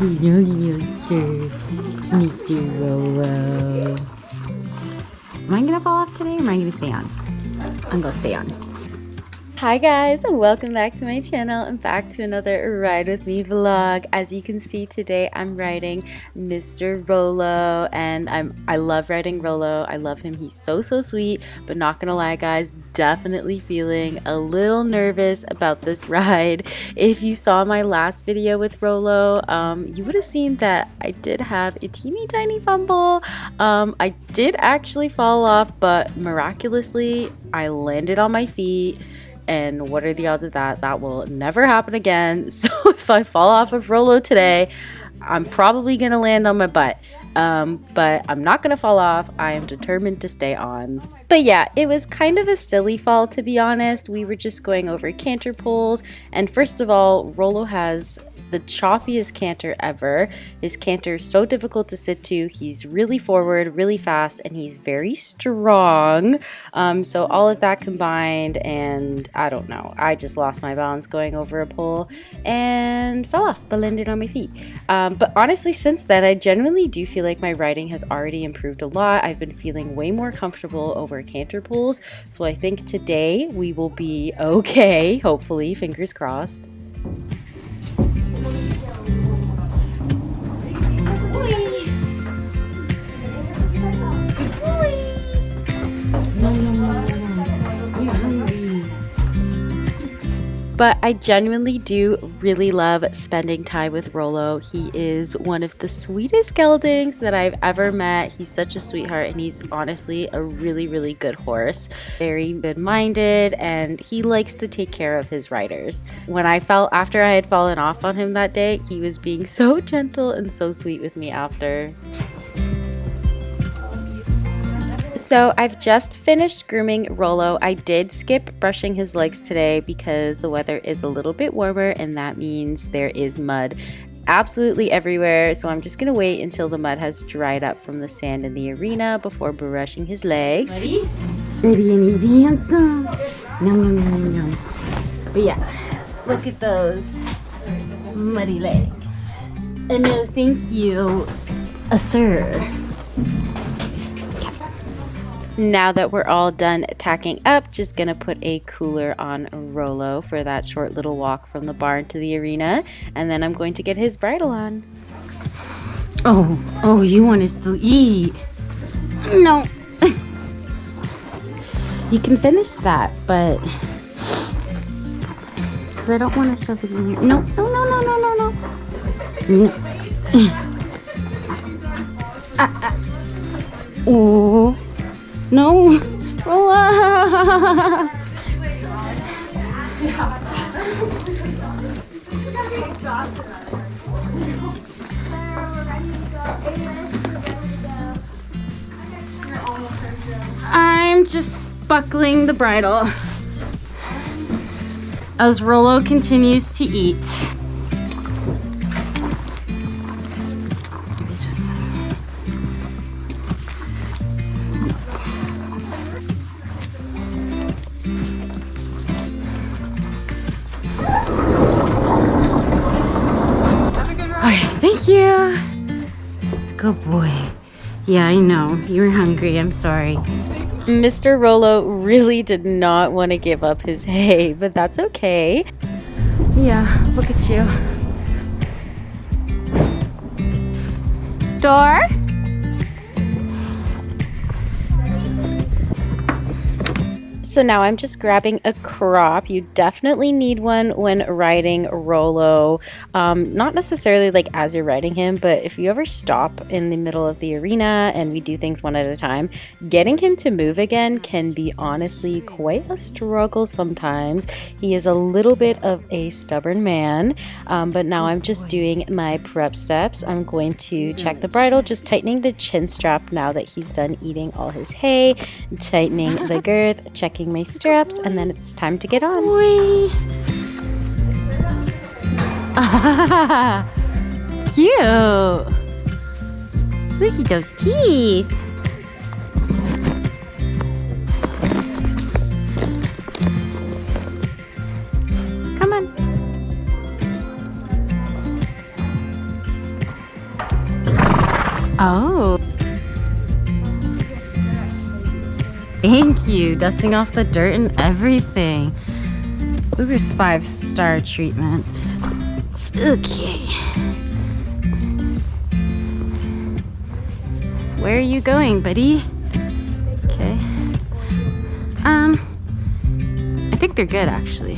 Mr. Rolo. Am I gonna fall off today or am I gonna stay on? I'm gonna stay on. Hi guys, welcome back to my channel and back to another Ride With Me vlog. As you can see today, I'm riding Mr. Rolo and I love riding Rolo. I love him. He's so sweet, but not gonna lie guys, definitely feeling a little nervous about this ride. If you saw my last video with Rolo, you would have seen that I did have a teeny tiny fumble. I did actually fall off, but miraculously I landed on my feet. And what are the odds of that? That will never happen again. So if I fall off of Rolo today, I'm probably gonna land on my butt. But I'm not gonna fall off. I am determined to stay on. But yeah, it was kind of a silly fall, to be honest. We were just going over canter pulls, and first of all, Rolo has the choppiest canter ever. His canter is so difficult to sit to. He's really forward, really fast, and he's very strong. So all of that combined, and I don't know, I just lost my balance going over a pole and fell off, but landed on my feet. But honestly, since then, I genuinely do feel like my riding has already improved a lot. I've been feeling way more comfortable over canter pulls, so I think today we will be okay, hopefully, fingers crossed. But I genuinely do really love spending time with Rolo. He is one of the sweetest geldings that I've ever met. He's such a sweetheart, and he's honestly a really good horse. Very good-minded, and he likes to take care of his riders. When I felt after I had fallen off on him that day, he was being so gentle and so sweet with me after. So I've just finished grooming Rolo. I did skip brushing his legs today because the weather is a little bit warmer, and that means there is mud absolutely everywhere. So I'm just gonna wait until the mud has dried up from the sand in the arena before brushing his legs. Ready? Ready and easy, handsome. No. But yeah, look at those muddy legs. And no thank you, sir. Now that we're all done tacking up, just gonna put a cooler on Rolo for that short little walk from the barn to the arena, and then I'm going to get his bridle on. Oh, you want us to eat? No. You can finish that, but because I don't want to shove it in here. No. Oh. No, Rolla! I'm just buckling the bridle as Rolo continues to eat. Thank you. Good boy. Yeah, I know. You were hungry. I'm sorry. Mr. Rolo really did not want to give up his hay, but that's okay. Yeah, look at you. Door? So now I'm just grabbing a crop. You definitely need one when riding Rolo. Not necessarily like as you're riding him, but if you ever stop in the middle of the arena and we do things one at a time, getting him to move again can be honestly quite a struggle sometimes. He is a little bit of a stubborn man, but now I'm just doing my prep steps. I'm going to check the bridle, just tightening the chin strap now that he's done eating all his hay, tightening the girth, checking my straps, and then it's time to get on. Cute. Look at those teeth. Come on. Oh. Thank you. Dusting off the dirt and everything. Look at this 5-star treatment. Okay. Where are you going, buddy? Okay. I think they're good, actually.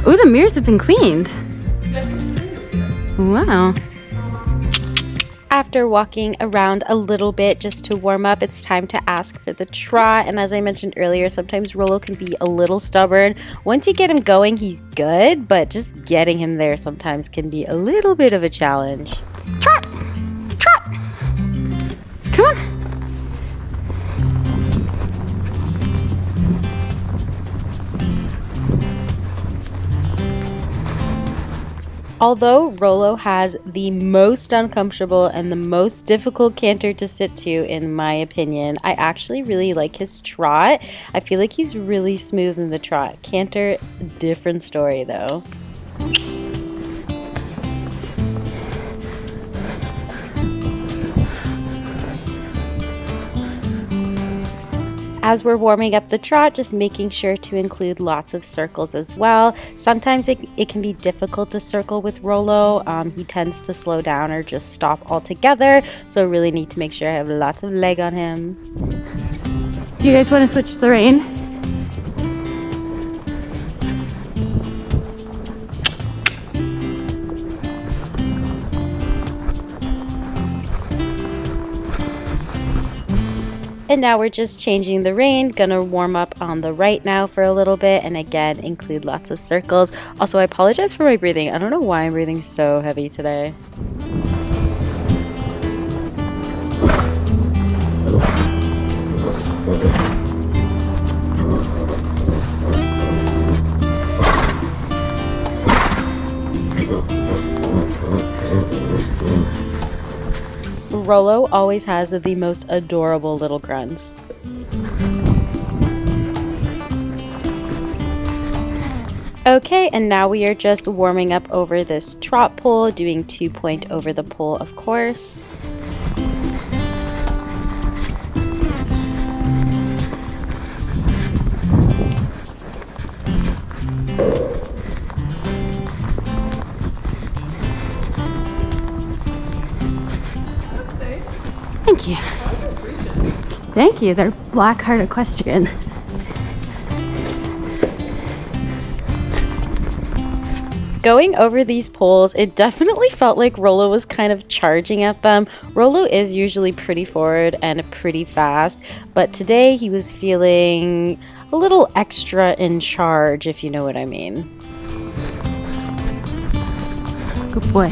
Oh, the mirrors have been cleaned. Wow. After walking around a little bit just to warm up, it's time to ask for the trot. And as I mentioned earlier, sometimes Rolo can be a little stubborn. Once you get him going, he's good, but just getting him there sometimes can be a little bit of a challenge. Trot! Trot! Come on! Although Rolo has the most uncomfortable and the most difficult canter to sit to, in my opinion, I actually really like his trot. I feel like he's really smooth in the trot. Canter, different story though. As we're warming up the trot, just making sure to include lots of circles as well. Sometimes it can be difficult to circle with Rolo. He tends to slow down or just stop altogether. So really need to make sure I have lots of leg on him. Do you guys want to switch the rein? And now we're just changing the rein. Gonna warm up on the right now for a little bit, and again include lots of circles. Also, I apologize for my breathing. I don't know why I'm breathing so heavy today. Rolo always has the most adorable little grunts. Okay, and now we are just warming up over this trot pole, doing 2-point over the pole, of course. Thank you. Thank you. They're black heart equestrian. Going over these poles, it definitely felt like Rolo was kind of charging at them. Rolo is usually pretty forward and pretty fast, but today he was feeling a little extra in charge, if you know what I mean. Good boy.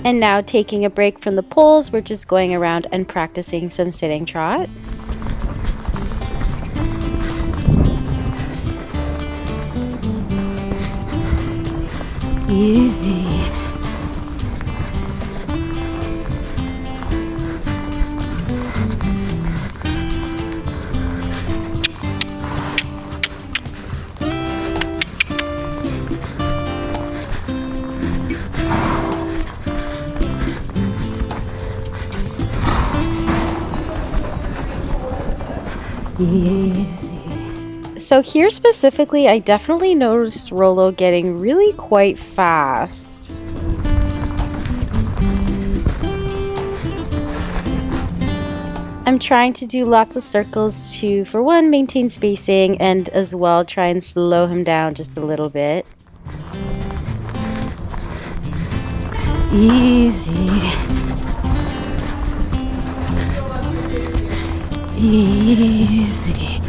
And now taking a break from the poles, we're just going around and practicing some sitting trot. Easy. Easy. So here specifically, I definitely noticed Rolo getting really quite fast. I'm trying to do lots of circles to, for one, maintain spacing, and as well try and slow him down just a little bit. Easy. Easy.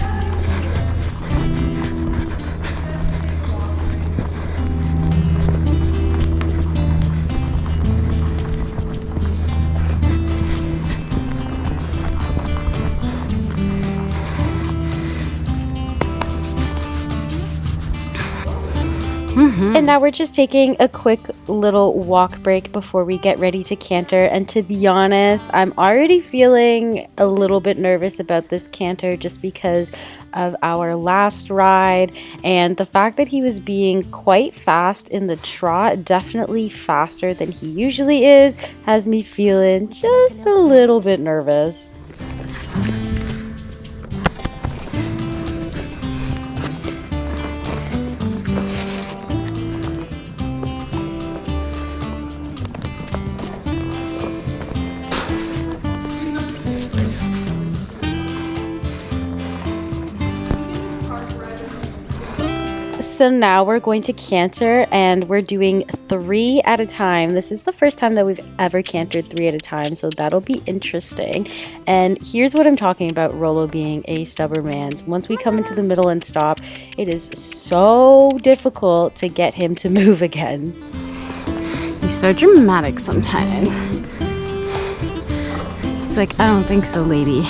And now we're just taking a quick little walk break before we get ready to canter. And to be honest, I'm already feeling a little bit nervous about this canter just because of our last ride and the fact that he was being quite fast in the trot, definitely faster than he usually is, has me feeling just a little bit nervous. So now we're going to canter and we're doing 3 at a time. This is the first time that we've ever cantered 3 at a time, so that'll be interesting. And here's what I'm talking about Rolo being a stubborn man. Once we come into the middle and stop, it is so difficult to get him to move again. He's so dramatic sometimes. He's like, I don't think so, lady.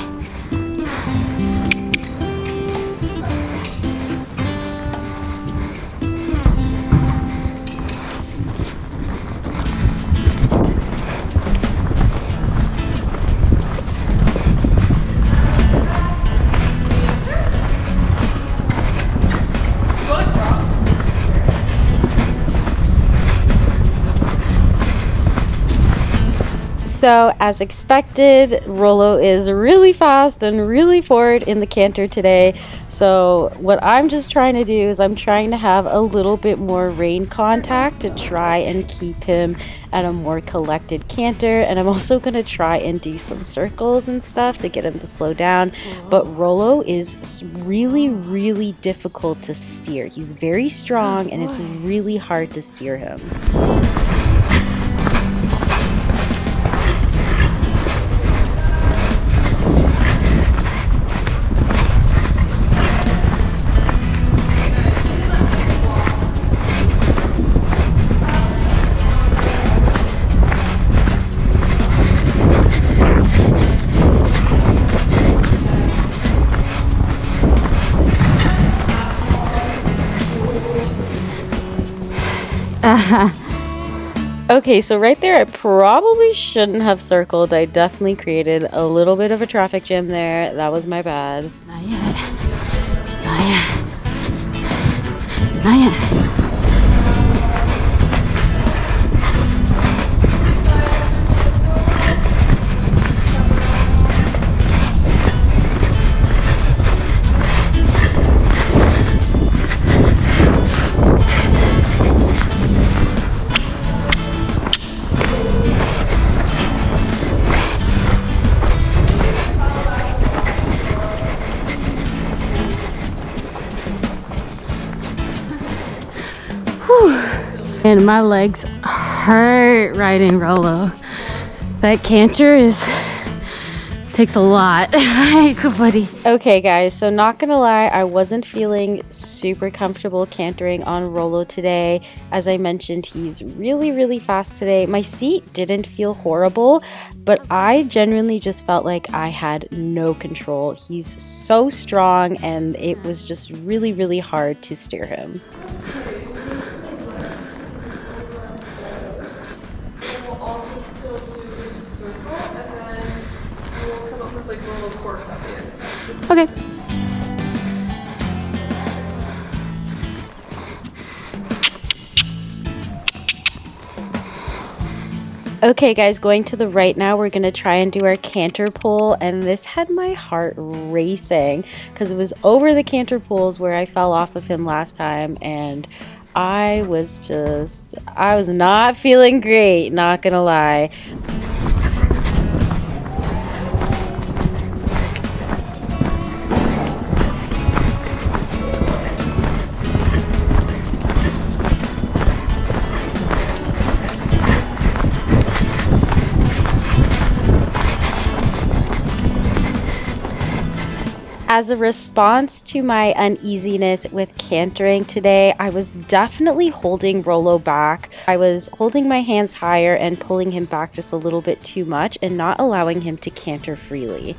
So as expected, Rolo is really fast and really forward in the canter today. So what I'm just trying to do is I'm trying to have a little bit more rein contact to try and keep him at a more collected canter. And I'm also going to try and do some circles and stuff to get him to slow down. But Rolo is really, really difficult to steer. He's very strong and it's really hard to steer him. Okay, so right there I probably shouldn't have circled. I definitely created a little bit of a traffic jam there. That was my bad. Not yet. Not yet. Not yet. And my legs hurt riding Rolo. That canter takes a lot. Good buddy. Okay guys, so not gonna lie, I wasn't feeling super comfortable cantering on Rolo today. As I mentioned, he's really, really fast today. My seat didn't feel horrible, but I genuinely just felt like I had no control. He's so strong and it was just really, really hard to steer him. Okay. Okay guys, going to the right now, we're gonna try and do our canter pull, and this had my heart racing because it was over the canter pulls where I fell off of him last time, and I was not feeling great, not gonna lie. As a response to my uneasiness with cantering today, I was definitely holding Rolo back. I was holding my hands higher and pulling him back just a little bit too much and not allowing him to canter freely.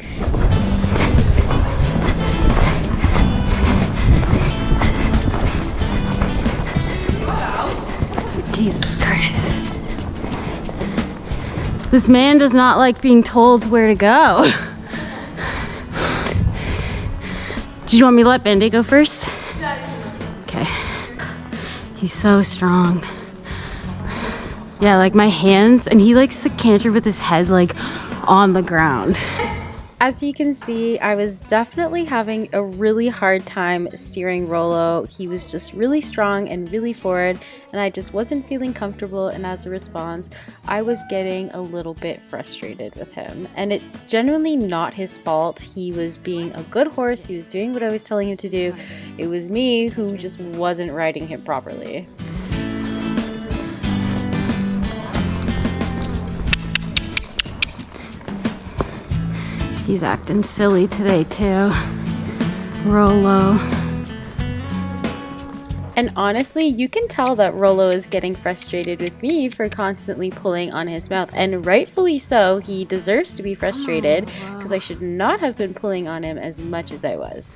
This man does not like being told where to go. Do you want me to let Bendy go first? Okay. He's so strong. Yeah, like my hands, and he likes to canter with his head like on the ground. As you can see, I was definitely having a really hard time steering Rolo. He was just really strong and really forward, and I just wasn't feeling comfortable, and as a response, I was getting a little bit frustrated with him. And it's genuinely not his fault. He was being a good horse. He was doing what I was telling him to do. It was me who just wasn't riding him properly. He's acting silly today too, Rolo. And honestly, you can tell that Rolo is getting frustrated with me for constantly pulling on his mouth, and rightfully so. He deserves to be frustrated because I should not have been pulling on him as much as I was.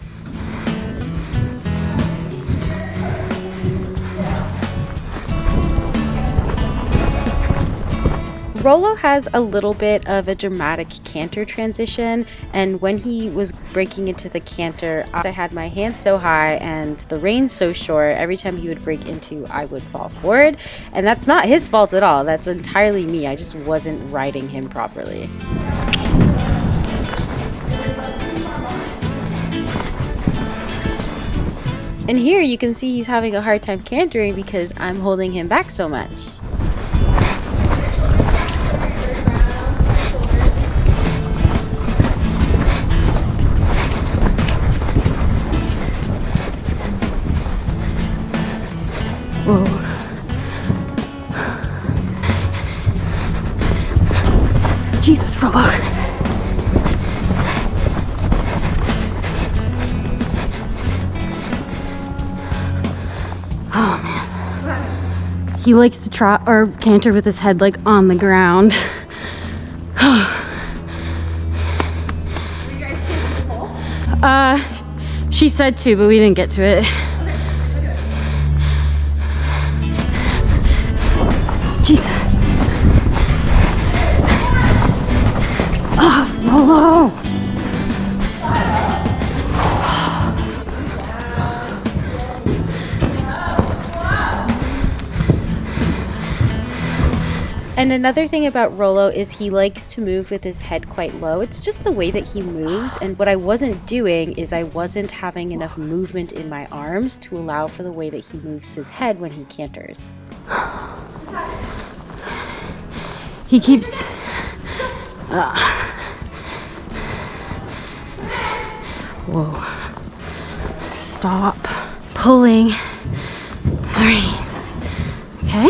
Rolo has a little bit of a dramatic canter transition, and when he was breaking into the canter, I had my hands so high and the reins so short, every time he would break into, I would fall forward. And that's not his fault at all. That's entirely me. I just wasn't riding him properly. And here you can see he's having a hard time cantering because I'm holding him back so much. Whoa. Jesus, Rolo. Oh man. He likes to trot or canter with his head like on the ground. Were you guys canting before? She said to, but we didn't get to it. Jesus. Oh, Rolo. And another thing about Rolo is he likes to move with his head quite low. It's just the way that he moves, and what I wasn't doing is I wasn't having enough movement in my arms to allow for the way that he moves his head when he canters. He keeps whoa. Stop pulling the reins. Okay?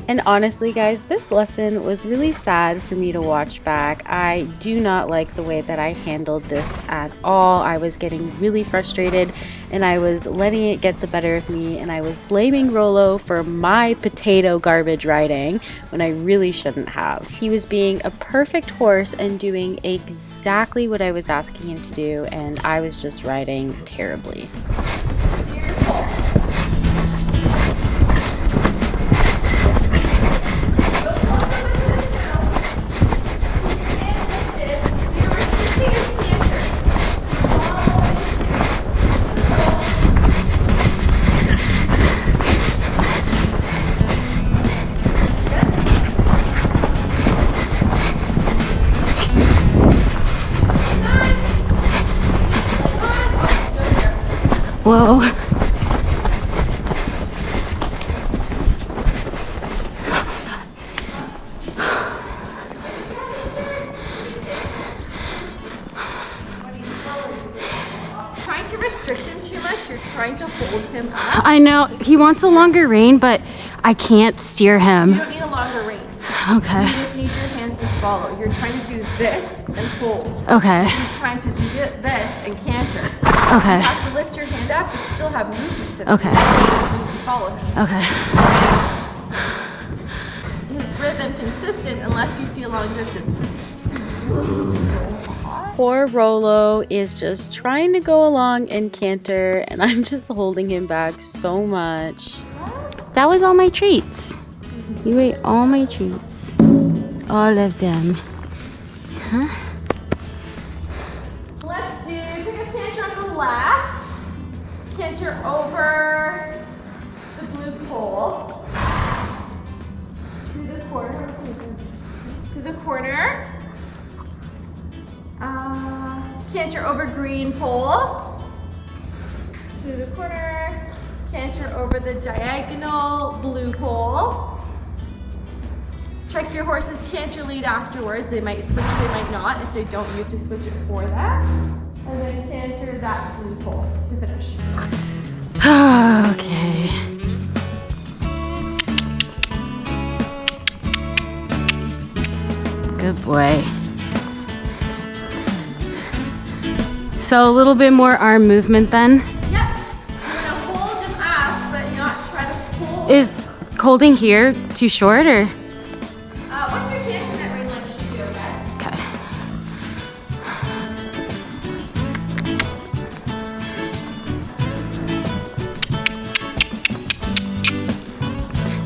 And honestly, guys, this lesson was really sad for me to watch back. I do not like the way that I handled this at all. I was getting really frustrated and I was letting it get the better of me, and I was blaming Rolo for my potato garbage riding when I really shouldn't have. He was being a perfect horse and doing exactly what I was asking him to do, and I was just riding terribly. Whoa. Trying to restrict him too much, you're trying to hold him up. I know, he wants a longer rein, but I can't steer him. You don't need a longer rein. Okay. You just need your hands to follow. You're trying to do this and hold. Okay. He's trying to do this and canter. Okay. You have to lift your hand up and still have movement to the Okay. and follow him. Okay. His rhythm consistent unless you see a long distance. Poor Rolo is just trying to go along and canter, and I'm just holding him back so much. That was all my treats. You ate all my treats. All of them. Huh? Let's do pick up canter on the left. Canter over the blue pole. Through the corner. Through the corner. Canter over green pole. Through the corner. Canter over the diagonal blue pole. Check your horse's canter lead afterwards. They might switch, they might not. If they don't, you have to switch it for them. And then canter that blue pole to finish. Okay. Good boy. So a little bit more arm movement then. Yep. You're gonna hold him up, but not try to pull. Is holding here too short or? Once you're canting that ring leg should be Okay.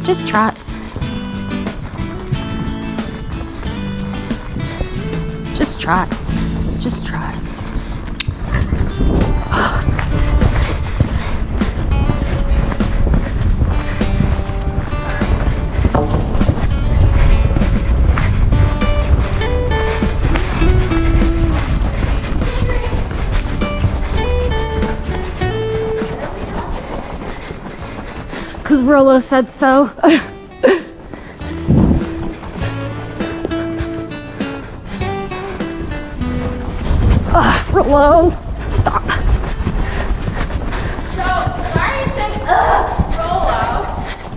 Just trot. Just trot. Just trot. Because Rolo said so. Rolo, stop. So, Mari said, Rolo,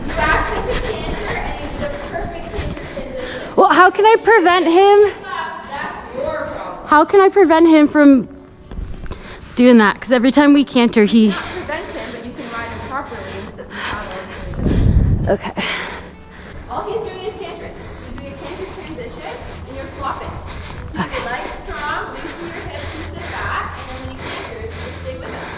you asked him to canter and you did a perfect canter transition. Well, how can I prevent him? That's your problem. How can I prevent him from doing that? Because every time we canter, he... Not prevent him, but you can ride him properly and sit in the saddle. Okay. All he's doing is cantering. He's doing a canter transition and you're flopping. Keep your legs strong, loosen your hips and sit back, and then when you canter, you stay with him.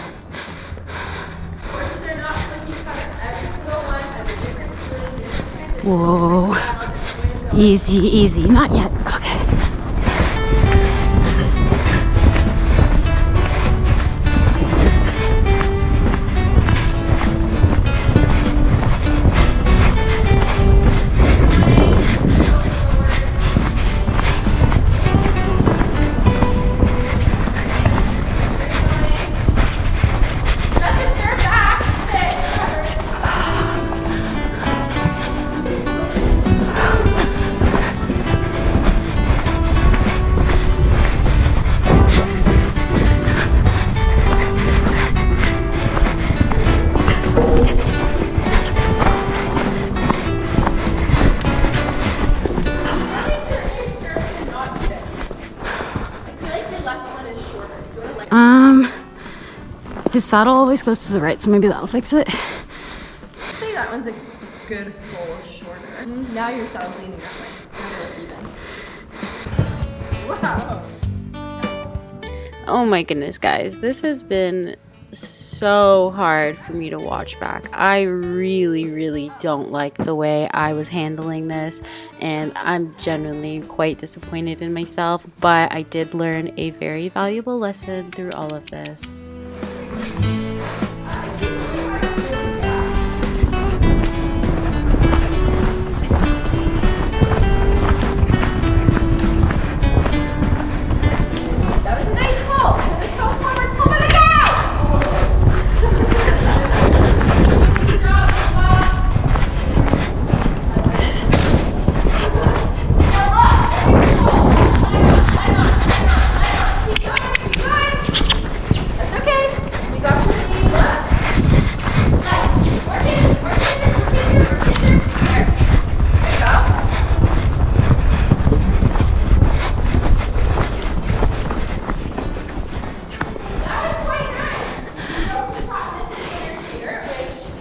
Horses are not cookie cutter. Every single one has a different feeling, different transition, Whoa. different style, different way of going. Easy, easy. Not yet. Okay. His saddle always goes to the right, so maybe that'll fix it. I'd say that one's a good roll shorter. Now your saddle's leaning that way. Now they're even. Wow. Oh my goodness, guys. This has been so hard for me to watch back. I really don't like the way I was handling this, and I'm genuinely quite disappointed in myself, but I did learn a very valuable lesson through all of this.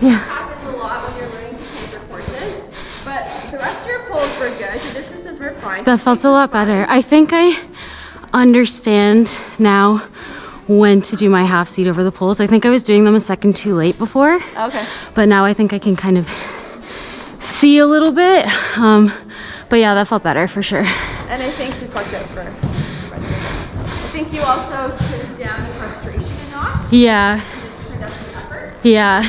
Happens a lot when you're learning to canter horses, but the rest of your pulls were good. Your distances were fine. That felt a lot better. I think I understand now when to do my half seat over the poles. I think I was doing them a second too late before. Okay. But now I think I can kind of see a little bit. But But yeah, that felt better for sure. And I think, just watch out for, I think you also turned down the frustration a notch. Yeah. And just turned up the effort. Yeah.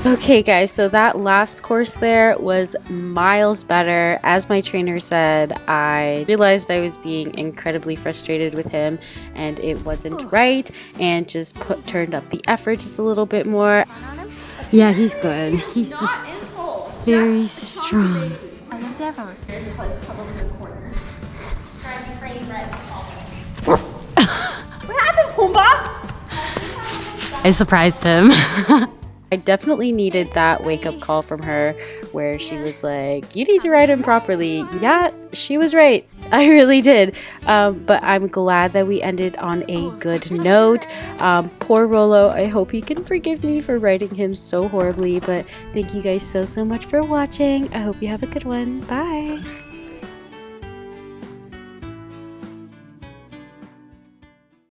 Okay guys, so that last course there was miles better. As my trainer said, I realized I was being incredibly frustrated with him and it wasn't right, and just turned up the effort just a little bit more. Yeah, he's good. He's just very strong. I love Devo. There's a couple in the corner. Trying to frame red. What happened, Pumbaa? I surprised him. I definitely needed that wake-up call from her where she was like, you need to ride him properly. Yeah, she was right. I really did. But I'm glad that we ended on a good note. Poor Rolo, I hope he can forgive me for riding him so horribly. But thank you guys so much for watching. I hope you have a good one. Bye.